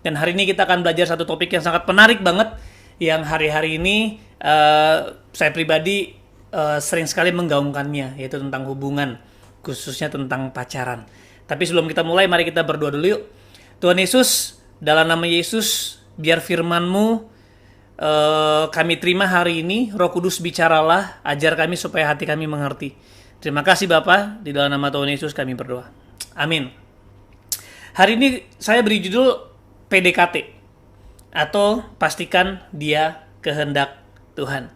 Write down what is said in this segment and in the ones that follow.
Dan hari ini kita akan belajar satu topik yang sangat menarik banget, yang hari-hari ini saya pribadi sering sekali menggaungkannya, yaitu tentang hubungan, khususnya tentang pacaran. Tapi sebelum kita mulai, mari kita berdoa dulu yuk. Tuhan Yesus, dalam nama Yesus, biar firman-Mu kami terima hari ini. Roh Kudus bicaralah, ajar kami supaya hati kami mengerti. Terima kasih Bapa, di dalam nama Tuhan Yesus kami berdoa. Amin. Hari ini saya beri judul PDKT, atau pastikan dia kehendak Tuhan.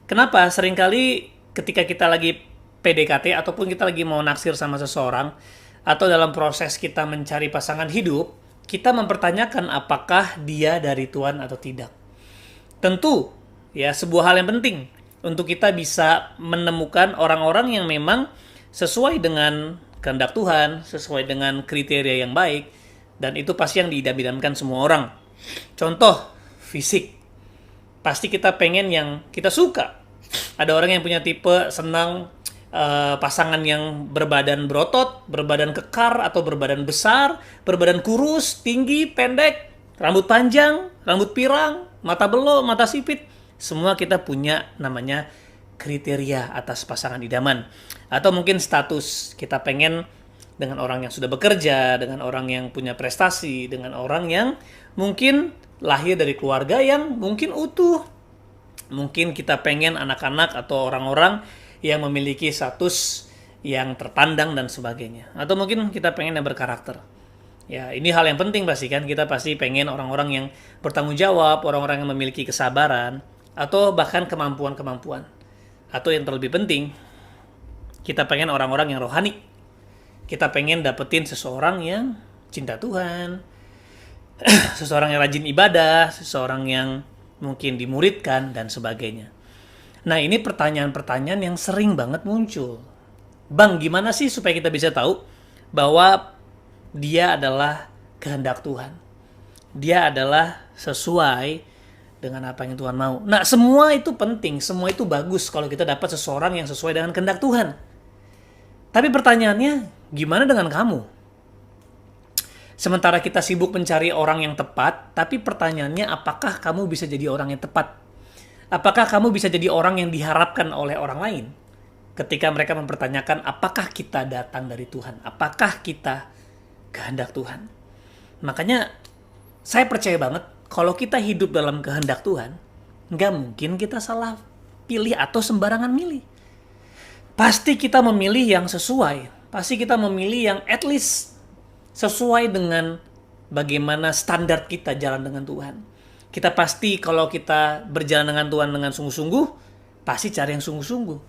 Kenapa? Seringkali ketika kita lagi PDKT ataupun kita lagi mau naksir sama seseorang, atau dalam proses kita mencari pasangan hidup, kita mempertanyakan apakah dia dari Tuhan atau tidak. Tentu, ya, sebuah hal yang penting untuk kita bisa menemukan orang-orang yang memang sesuai dengan kehendak Tuhan, sesuai dengan kriteria yang baik, dan itu pasti yang diidam-idamkan semua orang. Contoh, fisik. Pasti kita pengen yang kita suka. Ada orang yang punya tipe senang pasangan yang berbadan berotot, berbadan kekar, atau berbadan besar, berbadan kurus, tinggi, pendek, rambut panjang, rambut pirang, mata belok, mata sipit. Semua kita punya namanya kriteria atas pasangan idaman. Atau mungkin status, kita pengen dengan orang yang sudah bekerja, dengan orang yang punya prestasi, dengan orang yang mungkin lahir dari keluarga yang mungkin utuh. Mungkin kita pengen anak-anak atau orang-orang yang memiliki status yang terpandang dan sebagainya. Atau mungkin kita pengen yang berkarakter. Ya, ini hal yang penting pasti kan. Kita pasti pengen orang-orang yang bertanggung jawab, orang-orang yang memiliki kesabaran, atau bahkan kemampuan-kemampuan. Atau yang terlebih penting, kita pengen orang-orang yang rohani. Kita pengen dapetin seseorang yang cinta Tuhan, seseorang yang rajin ibadah, seseorang yang mungkin dimuridkan, dan sebagainya. Nah, ini pertanyaan-pertanyaan yang sering banget muncul. Bang, gimana sih supaya kita bisa tahu bahwa dia adalah kehendak Tuhan? Dia adalah sesuai dengan apa yang Tuhan mau. Nah, semua itu penting, semua itu bagus kalau kita dapat seseorang yang sesuai dengan kehendak Tuhan. Tapi pertanyaannya, gimana dengan kamu? Sementara kita sibuk mencari orang yang tepat, tapi pertanyaannya, apakah kamu bisa jadi orang yang tepat? Apakah kamu bisa jadi orang yang diharapkan oleh orang lain? Ketika mereka mempertanyakan, apakah kita datang dari Tuhan? Apakah kita kehendak Tuhan? Makanya, saya percaya banget, kalau kita hidup dalam kehendak Tuhan, nggak mungkin kita salah pilih atau sembarangan milih. Pasti kita memilih yang sesuai. Pasti kita memilih yang at least sesuai dengan bagaimana standar kita jalan dengan Tuhan. Kita pasti kalau kita berjalan dengan Tuhan dengan sungguh-sungguh, pasti cari yang sungguh-sungguh.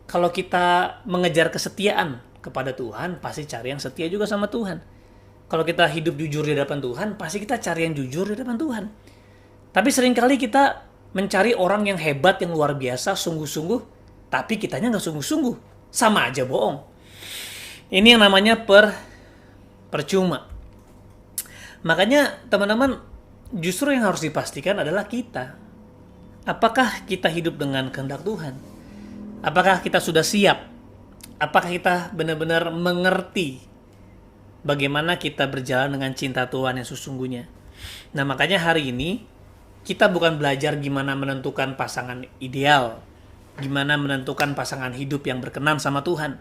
Kalau kita mengejar kesetiaan kepada Tuhan, pasti cari yang setia juga sama Tuhan. Kalau kita hidup jujur di hadapan Tuhan, pasti kita cari yang jujur di hadapan Tuhan. Tapi seringkali kita mencari orang yang hebat, yang luar biasa, sungguh-sungguh, tapi kitanya nggak sungguh-sungguh. Sama aja bohong. Ini yang namanya percuma. Makanya teman-teman, justru yang harus dipastikan adalah kita. Apakah kita hidup dengan kehendak Tuhan? Apakah kita sudah siap? Apakah kita benar-benar mengerti bagaimana kita berjalan dengan cinta Tuhan yang sesungguhnya? Nah, makanya hari ini kita bukan belajar gimana menentukan pasangan ideal, gimana menentukan pasangan hidup yang berkenan sama Tuhan.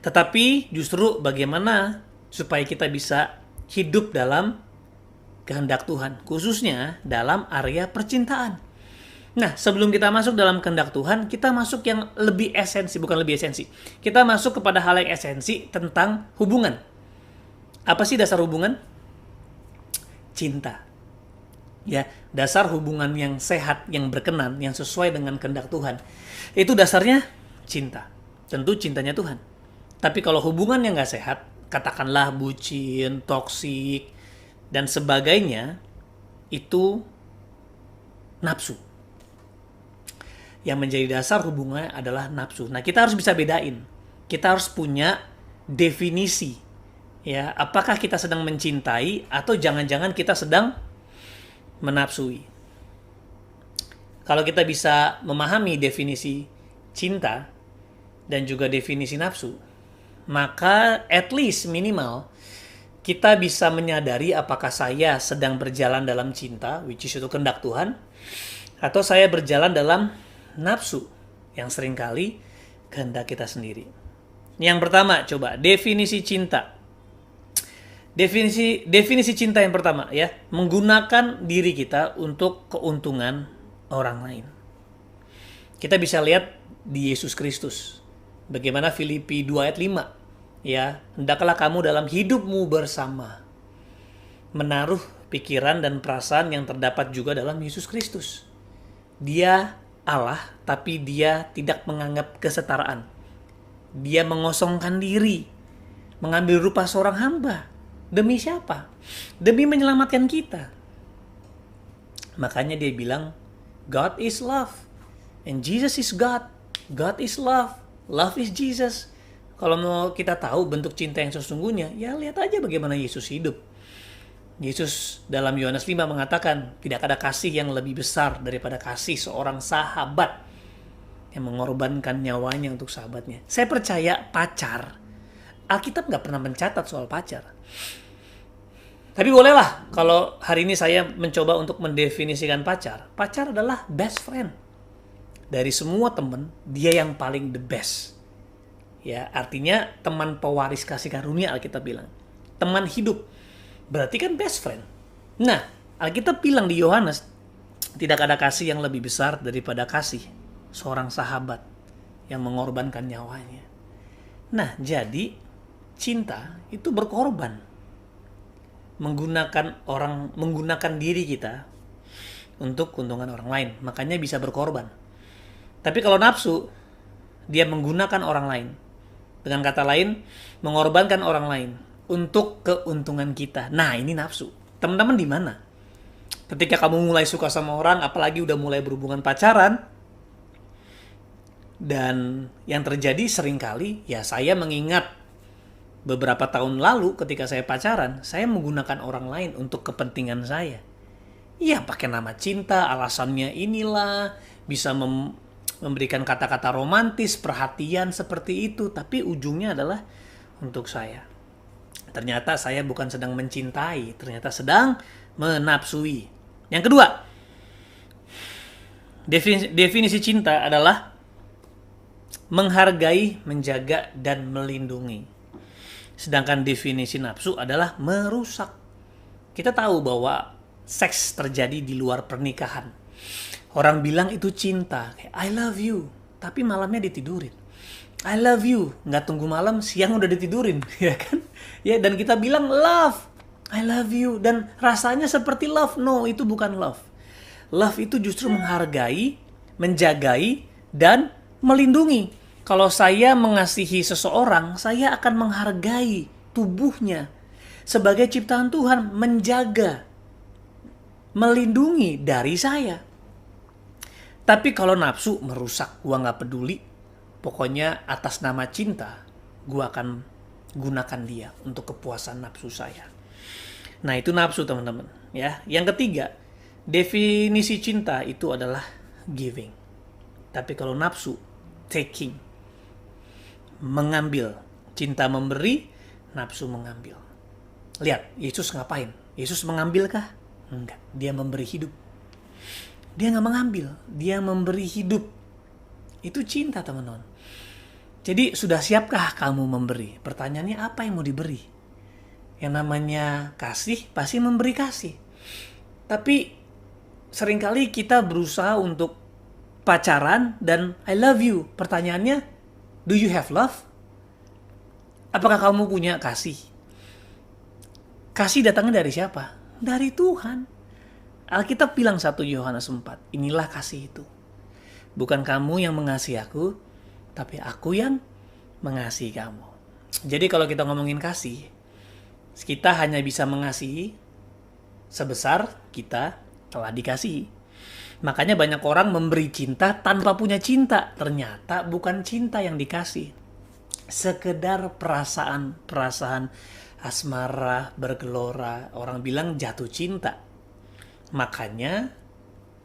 Tetapi justru bagaimana supaya kita bisa hidup dalam kehendak Tuhan, khususnya dalam area percintaan. Nah, sebelum kita masuk dalam kehendak Tuhan, kita masuk yang lebih esensi, bukan lebih esensi. Kita masuk kepada hal yang esensi tentang hubungan. Apa sih dasar hubungan? Cinta. Ya, dasar hubungan yang sehat, yang berkenan, yang sesuai dengan kehendak Tuhan. Itu dasarnya cinta. Tentu cintanya Tuhan. Tapi kalau hubungan yang nggak sehat, katakanlah bucin, toksik, dan sebagainya, itu nafsu. Yang menjadi dasar hubungannya adalah nafsu. Nah, kita harus bisa bedain. Kita harus punya definisi. Ya, apakah kita sedang mencintai atau jangan-jangan kita sedang menafsui. Kalau kita bisa memahami definisi cinta dan juga definisi nafsu, maka at least minimal kita bisa menyadari apakah saya sedang berjalan dalam cinta, which is itu kehendak Tuhan, atau saya berjalan dalam nafsu, yang seringkali kehendak kita sendiri. Yang pertama, coba definisi cinta. Definisi cinta yang pertama ya, menggunakan diri kita untuk keuntungan orang lain. Kita bisa lihat di Yesus Kristus. Bagaimana Filipi 2 ayat 5. Ya, hendaklah kamu dalam hidupmu bersama menaruh pikiran dan perasaan yang terdapat juga dalam Yesus Kristus. Dia Allah, tapi dia tidak menganggap kesetaraan. Dia mengosongkan diri, mengambil rupa seorang hamba. Demi siapa? Demi menyelamatkan kita. Makanya dia bilang, God is love, and Jesus is God. God is love, love is Jesus. Kalau mau kita tahu bentuk cinta yang sesungguhnya, ya lihat aja bagaimana Yesus hidup. Yesus dalam Yohanes 5 mengatakan, tidak ada kasih yang lebih besar daripada kasih seorang sahabat yang mengorbankan nyawanya untuk sahabatnya. Saya percaya pacar, Alkitab nggak pernah mencatat soal pacar. Tapi bolehlah kalau hari ini saya mencoba untuk mendefinisikan pacar. Pacar adalah best friend. Dari semua teman, dia yang paling the best. Ya, artinya teman pewaris kasih karunia Alkitab bilang. Teman hidup. Berarti kan best friend. Nah, Alkitab bilang di Yohanes, tidak ada kasih yang lebih besar daripada kasih seorang sahabat yang mengorbankan nyawanya. Nah, jadi cinta itu berkorban. Menggunakan diri kita untuk keuntungan orang lain. Makanya bisa berkorban. Tapi kalau nafsu, dia menggunakan orang lain. Dengan kata lain, mengorbankan orang lain untuk keuntungan kita. Nah, ini nafsu. Teman-teman di mana? Ketika kamu mulai suka sama orang, apalagi udah mulai berhubungan pacaran, dan yang terjadi seringkali, ya saya mengingat beberapa tahun lalu ketika saya pacaran, saya menggunakan orang lain untuk kepentingan saya. Ya, pakai nama cinta, alasannya inilah, bisa memberikan kata-kata romantis, perhatian seperti itu, tapi ujungnya adalah untuk saya. Ternyata saya bukan sedang mencintai, ternyata sedang menafsui. Yang kedua, definisi cinta adalah menghargai, menjaga, dan melindungi. Sedangkan definisi nafsu adalah merusak. Kita tahu bahwa seks terjadi di luar pernikahan. Orang bilang itu cinta, kayak I love you, tapi malamnya ditidurin. I love you, nggak tunggu malam, siang udah ditidurin, ya kan? Ya, dan kita bilang love, I love you, dan rasanya seperti love. No, itu bukan love. Love itu justru menghargai, menjagai, dan melindungi. Kalau saya mengasihi seseorang, saya akan menghargai tubuhnya sebagai ciptaan Tuhan, menjaga, melindungi dari saya. Tapi kalau nafsu merusak, gua nggak peduli. Pokoknya atas nama cinta, gua akan gunakan dia untuk kepuasan nafsu saya. Nah, itu nafsu, teman-teman. Ya, yang ketiga, definisi cinta itu adalah giving. Tapi kalau nafsu, taking, mengambil. Cinta memberi, nafsu mengambil. Lihat, Yesus ngapain? Yesus mengambilkah? Enggak, dia memberi hidup. Dia nggak mengambil, dia memberi hidup. Itu cinta, teman-teman. Jadi sudah siapkah kamu memberi? Pertanyaannya, apa yang mau diberi? Yang namanya kasih pasti memberi kasih. Tapi seringkali kita berusaha untuk pacaran dan I love you. Pertanyaannya, do you have love? Apakah kamu punya kasih? Kasih datangnya dari siapa? Dari Tuhan. Alkitab bilang 1 Yohanes 4, inilah kasih itu. Bukan kamu yang mengasihi aku, tapi aku yang mengasihi kamu. Jadi kalau kita ngomongin kasih, kita hanya bisa mengasihi sebesar kita telah dikasihi. Makanya banyak orang memberi cinta tanpa punya cinta. Ternyata bukan cinta yang dikasih. Sekedar perasaan asmara, bergelora. Orang bilang jatuh cinta. Makanya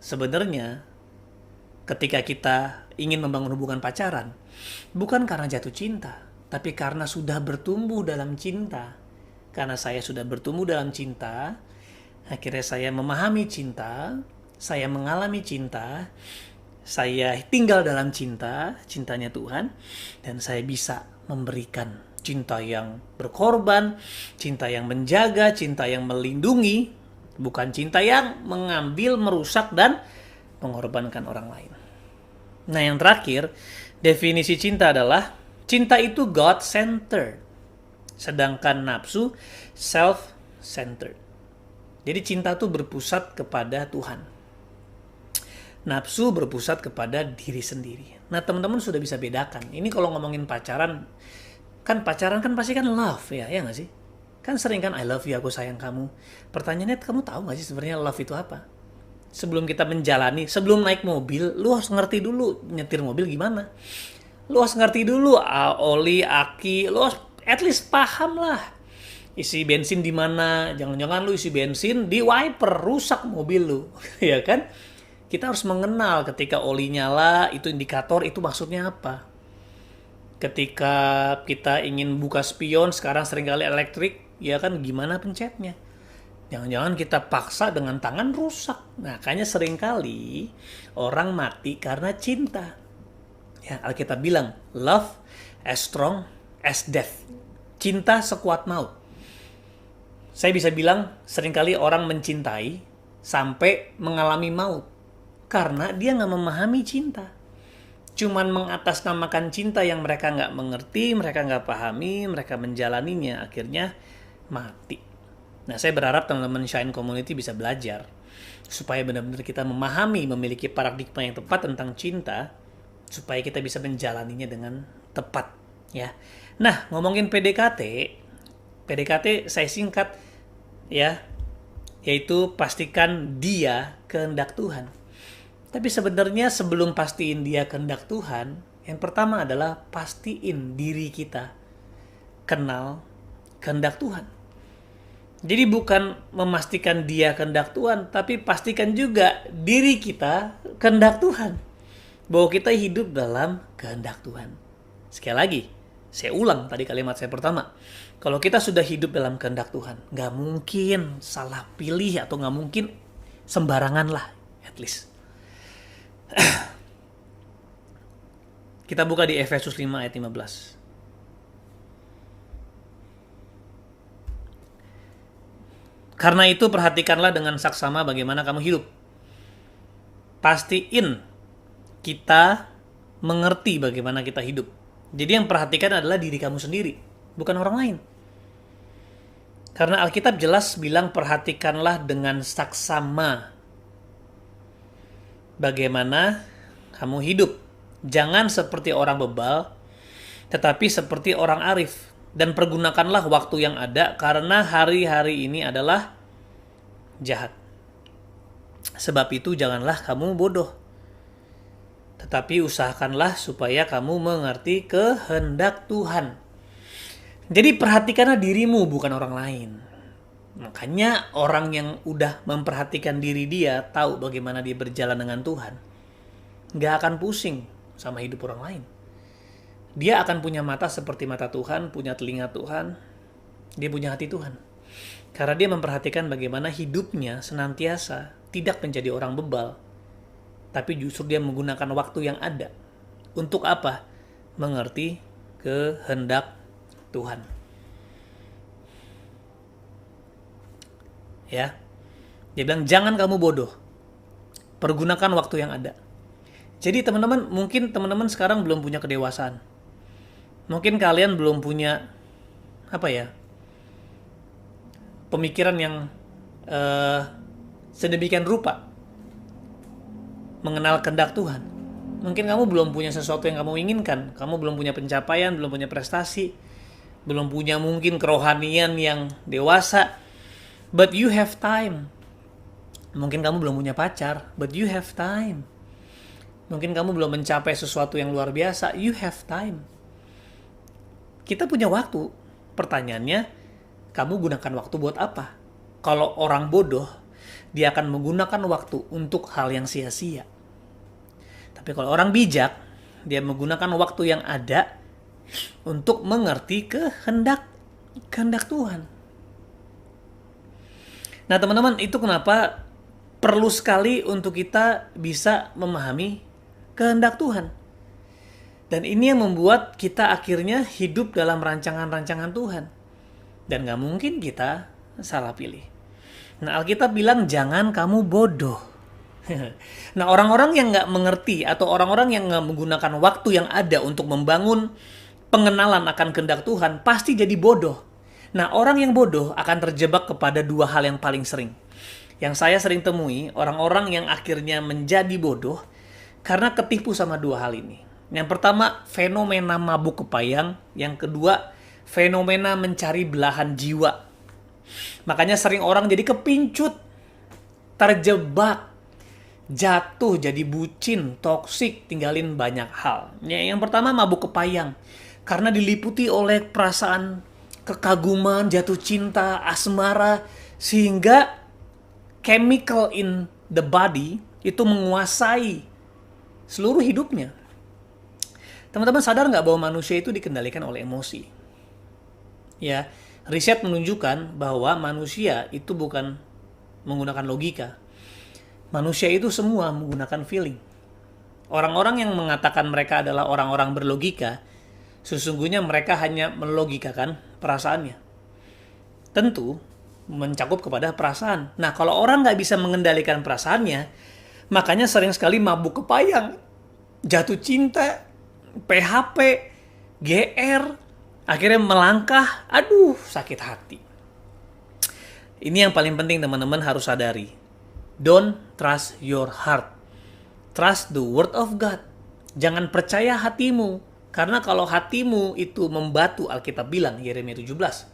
sebenarnya ketika kita ingin membangun hubungan pacaran, bukan karena jatuh cinta, tapi karena sudah bertumbuh dalam cinta. Karena saya sudah bertumbuh dalam cinta, akhirnya saya memahami cinta, saya mengalami cinta, saya tinggal dalam cinta, cintanya Tuhan, dan saya bisa memberikan cinta yang berkorban, cinta yang menjaga, cinta yang melindungi, bukan cinta yang mengambil, merusak, dan mengorbankan orang lain. Nah, yang terakhir, definisi cinta adalah cinta itu God-centered, sedangkan nafsu self-centered. Jadi cinta itu berpusat kepada Tuhan. Nafsu berpusat kepada diri sendiri. Nah, teman-teman sudah bisa bedakan. Ini kalau ngomongin pacaran kan pasti kan love ya nggak sih? Kan sering kan I love you, aku sayang kamu. Pertanyaannya, kamu tahu nggak sih sebenarnya love itu apa? Sebelum kita menjalani, sebelum naik mobil, lu harus ngerti dulu nyetir mobil gimana. Lu harus ngerti dulu oli, aki, lu harus at least paham lah. Isi bensin di mana? Jangan-jangan lu isi bensin di wiper, rusak mobil lu, ya kan? Kita harus mengenal ketika oli nyala, itu indikator, itu maksudnya apa. Ketika kita ingin buka spion, sekarang seringkali elektrik, ya kan, gimana pencetnya? Jangan-jangan kita paksa dengan tangan, rusak. Nah, kayaknya seringkali orang mati karena cinta. Ya, Alkitab bilang, love as strong as death. Cinta sekuat maut. Saya bisa bilang, seringkali orang mencintai sampai mengalami maut. Karena dia nggak memahami cinta. Cuman mengatasnamakan cinta yang mereka nggak mengerti, mereka nggak pahami, mereka menjalaninya, akhirnya mati. Nah, saya berharap teman-teman Shine Community bisa belajar supaya benar-benar kita memahami, memiliki paradigma yang tepat tentang cinta, supaya kita bisa menjalaninya dengan tepat, ya. Nah, ngomongin PDKT saya singkat, ya, yaitu pastikan dia kehendak Tuhan. Tapi sebenarnya sebelum pastiin dia kehendak Tuhan, yang pertama adalah pastiin diri kita kenal kehendak Tuhan. Jadi bukan memastikan dia kehendak Tuhan, tapi pastikan juga diri kita kehendak Tuhan. Bahwa kita hidup dalam kehendak Tuhan. Sekali lagi, saya ulang tadi kalimat saya pertama. Kalau kita sudah hidup dalam kehendak Tuhan, gak mungkin salah pilih atau gak mungkin sembarangan lah, at least. Kita buka di Efesus 5 ayat 15. Karena itu perhatikanlah dengan saksama bagaimana kamu hidup. Pastiin kita mengerti bagaimana kita hidup. Jadi yang perhatikan adalah diri kamu sendiri, bukan orang lain. Karena Alkitab jelas bilang perhatikanlah dengan saksama bagaimana kamu hidup. Jangan seperti orang bebal, tetapi seperti orang arif. Dan pergunakanlah waktu yang ada, karena hari-hari ini adalah jahat. Sebab itu janganlah kamu bodoh, tetapi usahakanlah supaya kamu mengerti kehendak Tuhan. Jadi perhatikanlah dirimu, bukan orang lain. Makanya orang yang udah memperhatikan diri dia, tahu bagaimana dia berjalan dengan Tuhan, gak akan pusing sama hidup orang lain. Dia akan punya mata seperti mata Tuhan, punya telinga Tuhan, dia punya hati Tuhan. Karena dia memperhatikan bagaimana hidupnya senantiasa tidak menjadi orang bebal, tapi justru dia menggunakan waktu yang ada. Untuk apa? Mengerti kehendak Tuhan. Ya, dia bilang jangan kamu bodoh, pergunakan waktu yang ada. Jadi teman-teman, mungkin teman-teman sekarang belum punya kedewasaan. Mungkin kalian belum punya pemikiran yang sedemikian rupa mengenal kehendak Tuhan. Mungkin kamu belum punya sesuatu yang kamu inginkan. Kamu belum punya pencapaian, belum punya prestasi, belum punya mungkin kerohanian yang dewasa. But you have time. Mungkin kamu belum punya pacar, but you have time. Mungkin kamu belum mencapai sesuatu yang luar biasa, you have time. Kita punya waktu. Pertanyaannya, kamu gunakan waktu buat apa? Kalau orang bodoh, dia akan menggunakan waktu untuk hal yang sia-sia. Tapi kalau orang bijak, dia menggunakan waktu yang ada untuk mengerti kehendak Tuhan. Nah teman-teman, itu kenapa perlu sekali untuk kita bisa memahami kehendak Tuhan. Dan ini yang membuat kita akhirnya hidup dalam rancangan-rancangan Tuhan. Dan gak mungkin kita salah pilih. Nah Alkitab bilang jangan kamu bodoh. Nah orang-orang yang gak mengerti atau orang-orang yang gak menggunakan waktu yang ada untuk membangun pengenalan akan kehendak Tuhan pasti jadi bodoh. Nah orang yang bodoh akan terjebak kepada dua hal yang paling sering. Yang saya sering temui, orang-orang yang akhirnya menjadi bodoh karena ketipu sama dua hal ini. Yang pertama, fenomena mabuk kepayang. Yang kedua, fenomena mencari belahan jiwa. Makanya sering orang jadi kepincut, terjebak, jatuh jadi bucin, toksik, tinggalin banyak hal. Yang pertama, mabuk kepayang. Karena diliputi oleh perasaan kekaguman, jatuh cinta, asmara, sehingga chemical in the body itu menguasai seluruh hidupnya. Teman-teman sadar nggak bahwa manusia itu dikendalikan oleh emosi? Ya, riset menunjukkan bahwa manusia itu bukan menggunakan logika. Manusia itu semua menggunakan feeling. Orang-orang yang mengatakan mereka adalah orang-orang berlogika, sesungguhnya mereka hanya melogikakan perasaannya. Tentu mencakup kepada perasaan. Nah, kalau orang nggak bisa mengendalikan perasaannya, makanya sering sekali mabuk kepayang, jatuh cinta, PHP, GR, akhirnya melangkah, aduh sakit hati. Ini yang paling penting teman-teman harus sadari. Don't trust your heart. Trust the word of God. Jangan percaya hatimu. Karena kalau hatimu itu membatu, Alkitab bilang, Yeremia 17,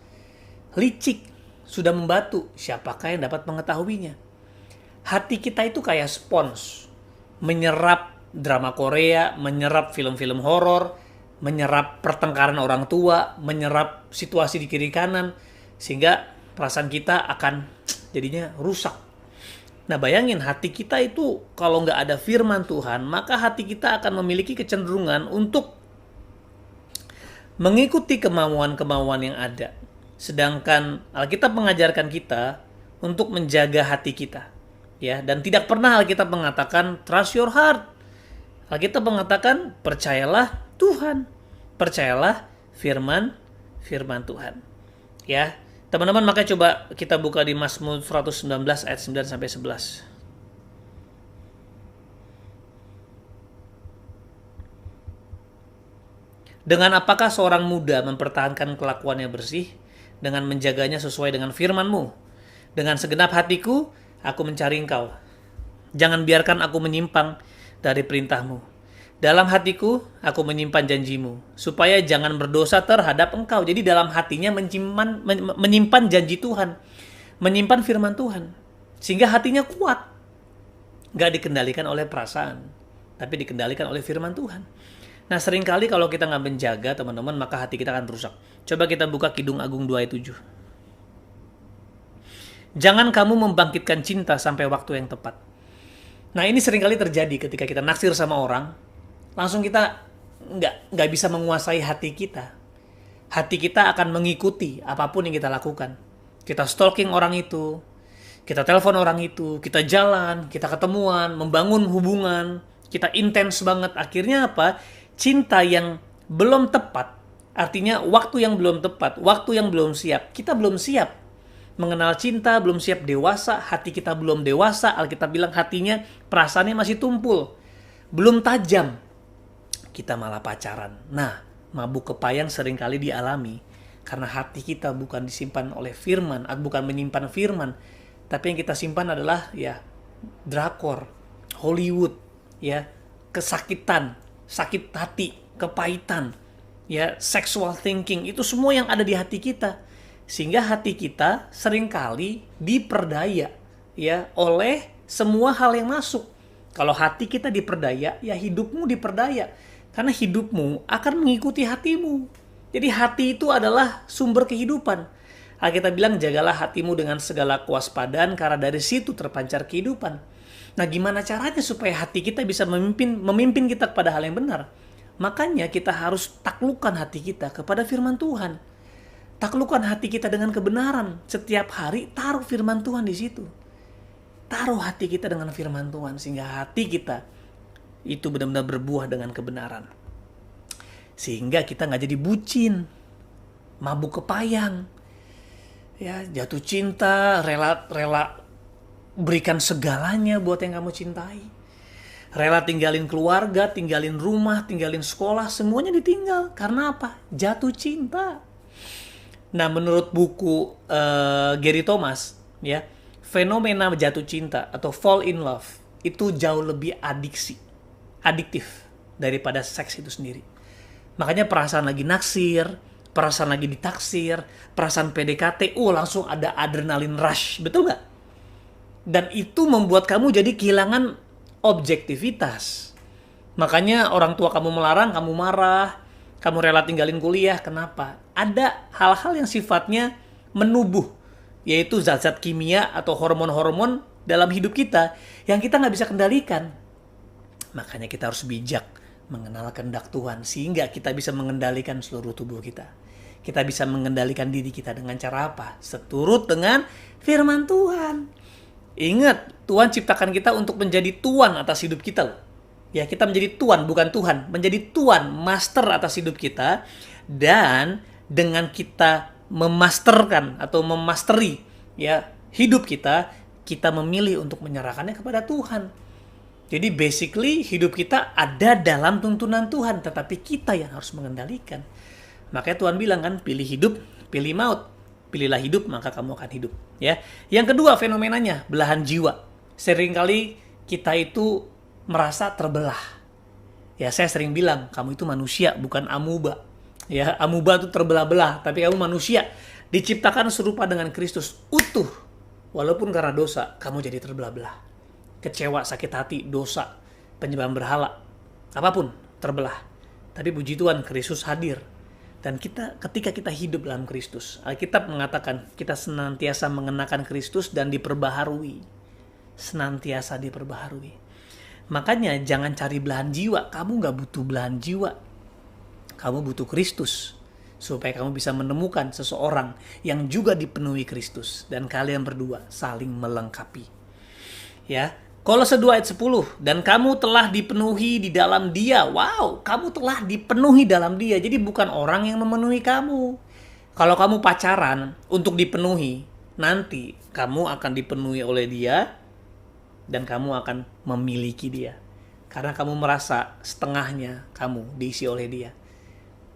licik, sudah membatu, siapakah yang dapat mengetahuinya? Hati kita itu kayak spons, menyerap drama Korea, menyerap film-film horor, menyerap pertengkaran orang tua, menyerap situasi di kiri kanan, sehingga perasaan kita akan jadinya rusak. Nah bayangin, hati kita itu kalau nggak ada firman Tuhan, maka hati kita akan memiliki kecenderungan untuk mengikuti kemauan-kemauan yang ada. Sedangkan Alkitab mengajarkan kita untuk menjaga hati kita. Ya, dan tidak pernah Alkitab mengatakan trust your heart. Alkitab mengatakan percayalah Tuhan. Percayalah firman Tuhan. Ya, teman-teman, maka coba kita buka di Mazmur 119 ayat 9 sampai 11. Dengan apakah seorang muda mempertahankan kelakuannya bersih? Dengan menjaganya sesuai dengan firman-Mu. Dengan segenap hatiku, aku mencari Engkau. Jangan biarkan aku menyimpang dari perintah-Mu. Dalam hatiku, aku menyimpan janji-Mu, supaya jangan berdosa terhadap Engkau. Jadi dalam hatinya menyimpan janji Tuhan. Menyimpan firman Tuhan. Sehingga hatinya kuat. Gak dikendalikan oleh perasaan, tapi dikendalikan oleh firman Tuhan. Nah seringkali kalau kita nggak menjaga teman-teman, maka hati kita akan rusak. Coba kita buka Kidung Agung 2 ayat 7. Jangan kamu membangkitkan cinta sampai waktu yang tepat. Nah ini seringkali terjadi ketika kita naksir sama orang, langsung kita nggak bisa menguasai hati kita. Hati kita akan mengikuti apapun yang kita lakukan. Kita stalking orang itu, kita telepon orang itu, kita jalan, kita ketemuan, membangun hubungan, kita intens banget. Akhirnya apa? Cinta yang belum tepat, artinya waktu yang belum tepat, waktu yang belum siap. Kita belum siap mengenal cinta, belum siap dewasa, hati kita belum dewasa. Alkitab bilang hatinya, perasaannya masih tumpul, belum tajam. Kita malah pacaran. Nah, mabuk kepayang seringkali dialami karena hati kita bukan disimpan oleh firman, bukan menyimpan firman, tapi yang kita simpan adalah ya drakor, Hollywood, ya kesakitan, sakit hati, kepahitan, ya sexual thinking, itu semua yang ada di hati kita. Sehingga hati kita seringkali diperdaya ya oleh semua hal yang masuk. Kalau hati kita diperdaya, ya hidupmu diperdaya. Karena hidupmu akan mengikuti hatimu. Jadi hati itu adalah sumber kehidupan. Alkitab bilang jagalah hatimu dengan segala kewaspadaan karena dari situ terpancar kehidupan. Nah gimana caranya supaya hati kita bisa memimpin kita kepada hal yang benar? Makanya kita harus taklukkan hati kita kepada firman Tuhan. Taklukkan hati kita dengan kebenaran. Setiap hari taruh firman Tuhan di situ. Taruh hati kita dengan firman Tuhan sehingga hati kita itu benar-benar berbuah dengan kebenaran. Sehingga kita nggak jadi bucin, mabuk kepayang, ya jatuh cinta, rela berikan segalanya buat yang kamu cintai. Rela tinggalin keluarga, tinggalin rumah, tinggalin sekolah, semuanya ditinggal. Karena apa? Jatuh cinta. Nah, menurut buku Gary Thomas, ya, fenomena jatuh cinta atau fall in love itu jauh lebih adiktif daripada seks itu sendiri. Makanya perasaan lagi naksir, perasaan lagi ditaksir, perasaan PDKT, langsung ada adrenalin rush, betul nggak? Dan itu membuat kamu jadi kehilangan objektivitas. Makanya orang tua kamu melarang, kamu marah, kamu rela tinggalin kuliah. Kenapa? Ada hal-hal yang sifatnya menubuh, yaitu zat-zat kimia atau hormon-hormon dalam hidup kita yang kita nggak bisa kendalikan. Makanya kita harus bijak mengenal kehendak Tuhan sehingga kita bisa mengendalikan seluruh tubuh kita. Kita bisa mengendalikan diri kita dengan cara apa? Seturut dengan firman Tuhan. Ingat, Tuhan ciptakan kita untuk menjadi tuan atas hidup kita loh. Ya, kita menjadi tuan, bukan Tuhan. Menjadi tuan, master atas hidup kita. Dan dengan kita memasterkan atau memasteri ya hidup kita, kita memilih untuk menyerahkannya kepada Tuhan. Jadi basically hidup kita ada dalam tuntunan Tuhan, tetapi kita yang harus mengendalikan. Makanya Tuhan bilang kan, pilih hidup, pilih maut. Pilihlah hidup, maka kamu akan hidup. Ya. Yang kedua fenomenanya, belahan jiwa. Seringkali kita itu merasa terbelah. Ya, saya sering bilang, kamu itu manusia, bukan amuba. Ya, amuba itu terbelah-belah, tapi kamu manusia. Diciptakan serupa dengan Kristus, utuh. Walaupun karena dosa, kamu jadi terbelah-belah. Kecewa, sakit hati, dosa, penyembahan berhala, apapun terbelah. Tapi puji Tuhan, Kristus hadir. Dan ketika kita hidup dalam Kristus, Alkitab mengatakan kita senantiasa mengenakan Kristus dan diperbaharui. Senantiasa diperbaharui. Makanya jangan cari belahan jiwa. Kamu gak butuh belahan jiwa. Kamu butuh Kristus. Supaya kamu bisa menemukan seseorang yang juga dipenuhi Kristus. Dan kalian berdua saling melengkapi. Ya. Kolose 2 ayat 10, dan kamu telah dipenuhi di dalam Dia. Wow, kamu telah dipenuhi dalam Dia. Jadi bukan orang yang memenuhi kamu. Kalau kamu pacaran untuk dipenuhi, nanti kamu akan dipenuhi oleh Dia dan kamu akan memiliki Dia. Karena kamu merasa setengahnya kamu diisi oleh Dia.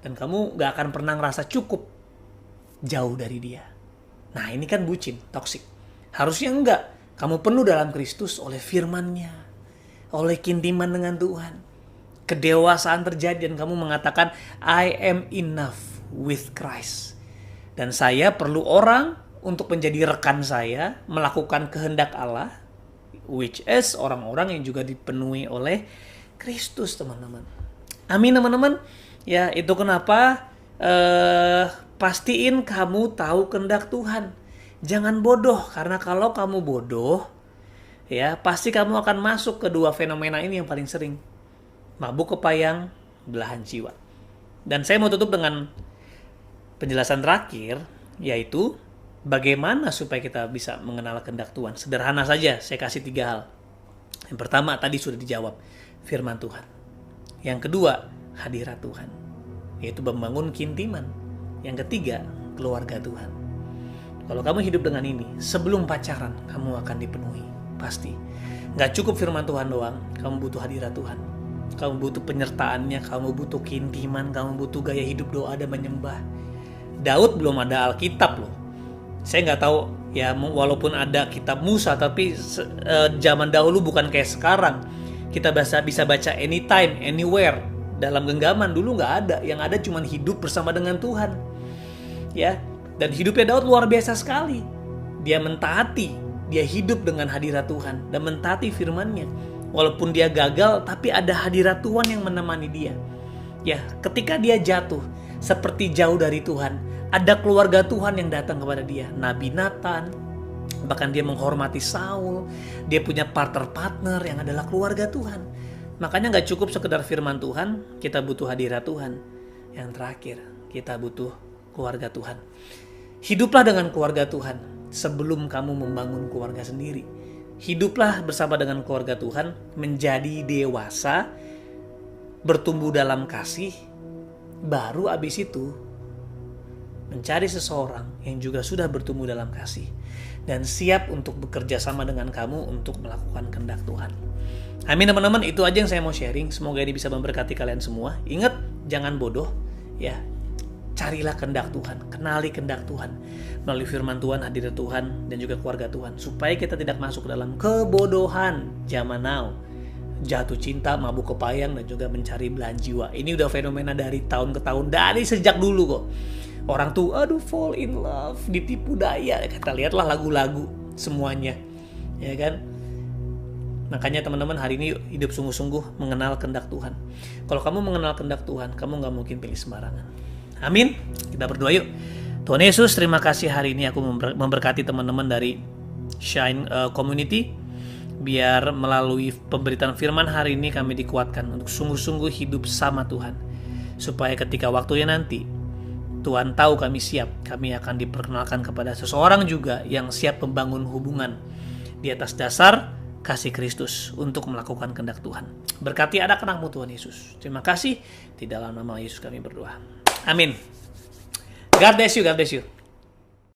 Dan kamu gak akan pernah ngerasa cukup jauh dari Dia. Nah, ini kan bucin, toksik. Harusnya enggak. Kamu penuh dalam Kristus oleh firman-Nya, oleh keintiman dengan Tuhan. Kedewasaan terjadi dan kamu mengatakan, I am enough with Christ. Dan saya perlu orang untuk menjadi rekan saya, melakukan kehendak Allah, which is orang-orang yang juga dipenuhi oleh Kristus, teman-teman. Amin, teman-teman. Ya, itu kenapa pastiin kamu tahu kehendak Tuhan. Jangan bodoh, karena kalau kamu bodoh, ya pasti kamu akan masuk ke dua fenomena ini yang paling sering. Mabuk kepayang, belahan jiwa. Dan saya mau tutup dengan penjelasan terakhir, yaitu bagaimana supaya kita bisa mengenal kehendak Tuhan. Sederhana saja, saya kasih 3 hal. Yang pertama tadi sudah dijawab, firman Tuhan. Yang kedua, hadirat Tuhan, yaitu membangun keintiman. Yang ketiga, keluarga Tuhan. Kalau kamu hidup dengan ini, sebelum pacaran, kamu akan dipenuhi. Pasti. Gak cukup firman Tuhan doang, kamu butuh hadirat Tuhan. Kamu butuh penyertaannya, kamu butuh keintiman, kamu butuh gaya hidup doa dan menyembah. Daud belum ada Alkitab loh. Saya gak tahu, ya walaupun ada kitab Musa, tapi zaman dahulu bukan kayak sekarang. Kita bisa baca anytime, anywhere. Dalam genggaman dulu gak ada. Yang ada cuma hidup bersama dengan Tuhan. Ya. Dan hidupnya Daud luar biasa sekali. Dia mentaati, dia hidup dengan hadirat Tuhan dan mentaati firman-Nya. Walaupun dia gagal, tapi ada hadirat Tuhan yang menemani dia. Ya, ketika dia jatuh, seperti jauh dari Tuhan, ada keluarga Tuhan yang datang kepada dia. Nabi Nathan, bahkan dia menghormati Saul. Dia punya partner-partner yang adalah keluarga Tuhan. Makanya gak cukup sekedar firman Tuhan, kita butuh hadirat Tuhan. Yang terakhir, kita butuh keluarga Tuhan. Hiduplah dengan keluarga Tuhan sebelum kamu membangun keluarga sendiri. Hiduplah bersama dengan keluarga Tuhan, menjadi dewasa, bertumbuh dalam kasih, baru abis itu mencari seseorang yang juga sudah bertumbuh dalam kasih dan siap untuk bekerja sama dengan kamu untuk melakukan kehendak Tuhan. Amin teman-teman, itu aja yang saya mau sharing. Semoga ini bisa memberkati kalian semua. Ingat, jangan bodoh ya. Carilah kehendak Tuhan, kenali kehendak Tuhan melalui firman Tuhan, hadirat Tuhan, dan juga keluarga Tuhan, supaya kita tidak masuk dalam kebodohan zaman now, jatuh cinta, mabuk kepayang, dan juga mencari belahan jiwa. Ini udah fenomena dari tahun ke tahun, dari sejak dulu kok. Orang tuh fall in love, ditipu daya. Kita lihatlah lagu-lagu semuanya, ya kan? Makanya teman-teman, hari ini hidup sungguh-sungguh mengenal kehendak Tuhan. Kalau kamu mengenal kehendak Tuhan, kamu gak mungkin pilih sembarangan. Amin. Kita berdoa yuk. Tuhan Yesus, terima kasih hari ini aku memberkati teman-teman dari Shine Community. Biar melalui pemberitaan firman hari ini kami dikuatkan untuk sungguh-sungguh hidup sama Tuhan. Supaya ketika waktunya nanti, Tuhan tahu kami siap. Kami akan diperkenalkan kepada seseorang juga yang siap membangun hubungan di atas dasar kasih Kristus untuk melakukan kehendak Tuhan. Berkati anak-anakmu Tuhan Yesus. Terima kasih. Di dalam nama Yesus kami berdoa. Amin. God bless you. God bless you.